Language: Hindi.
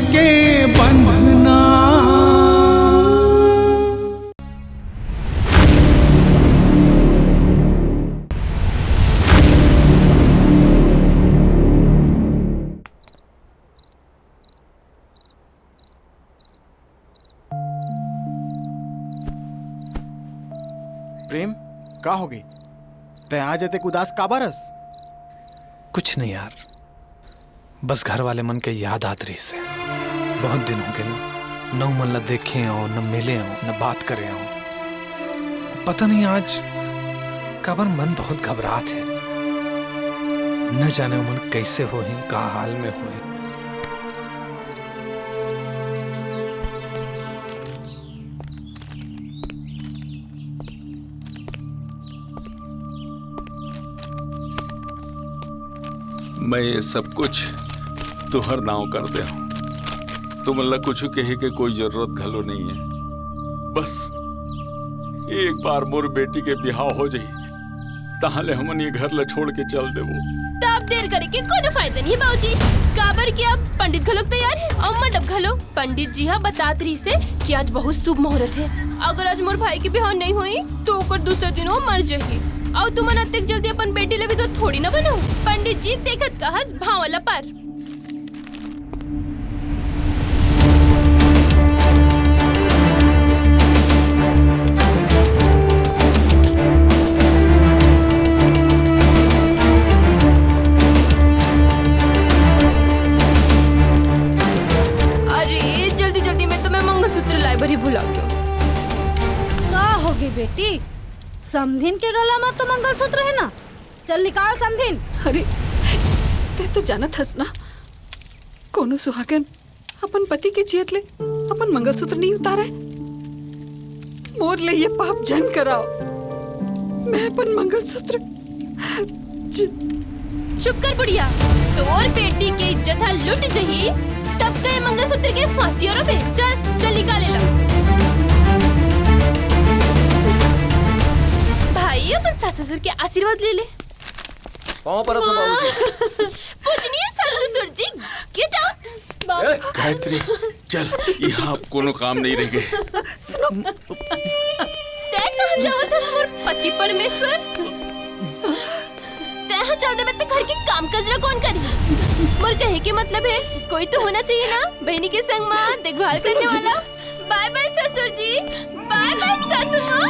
के बंधना। प्रेम का हो गई? तय आज एते उदास का बरस? कुछ नहीं यार, बस घर वाले मन के याद आत रही से। बहुत दिन हो गए ना, न मन ला देखे हो, न मिले हो, न बात करे हो। पता नहीं आज काबर मन बहुत घबरात है। न जाने मन कैसे हो ही, का हाल में हो। मैं ये सब कुछ तुहर नाव कर दे हूं। तुम अल्लाह कुछ कहे के कोई जरूरत घलो नहीं है। बस एक बार मोर बेटी के बिहाव हो जाई, ताहले हमन ये घर ला छोड़ के चल देवो। तब देर करे के कोनो फायदा नहीं बाबूजी। काबर के अब पंडित घलोक तैयार है और मंडप घलो। पंडित जी हा बतात रही से कि आज बहुत शुभ मुहूर्त है। अगर आज मोर भाई की बिहाव नहीं हुई तो ओकर दूसरे दिन वो मर जाही। और तुमन अतेक जल्दी अपन बेटी ले भी तो थोड़ी ना बनो। पंडित जी देखत कहस भाव वाला पर। अरे जल्दी जल्दी में तो मैं मंगलसूत्र लाई भरी भुला गयो। का होगी बेटी? समधिन के गला में तो मंगलसूत्र है ना, चल निकाल समधिन। अरे ते तो जानत हस ना, कोनो सुहागन अपन पति के जियत ले अपन मंगलसूत्र नहीं उतारे। मोर ले ये पाप जन कराओ। मैं अपन मंगलसूत्र चुप कर बुढ़िया। तोर बेटी के इज्जत हा लुट जही तब गए मंगलसूत्र के फांसी और बे। चल चल निकाले ला। भाई अपन सास ससुर के आशीर्वाद ले ले। पाँव पर रखो बाबूजी। पूजनीय सास ससुर जी, गेट आउट। गायत्री चल, यहाँ कोनो काम नहीं रह गए। तै कहाँ जावत हस मोर पति परमेश्वर? तै हाँ चल दे, मैं घर के काम कजरा कौन करी? मोर कहे के मतलब है कोई तो होना चाहिए ना बहनी के संग माँ देखभाल करने वाला। बाय बाय ससुर जी, बाय बाय सासू माँ।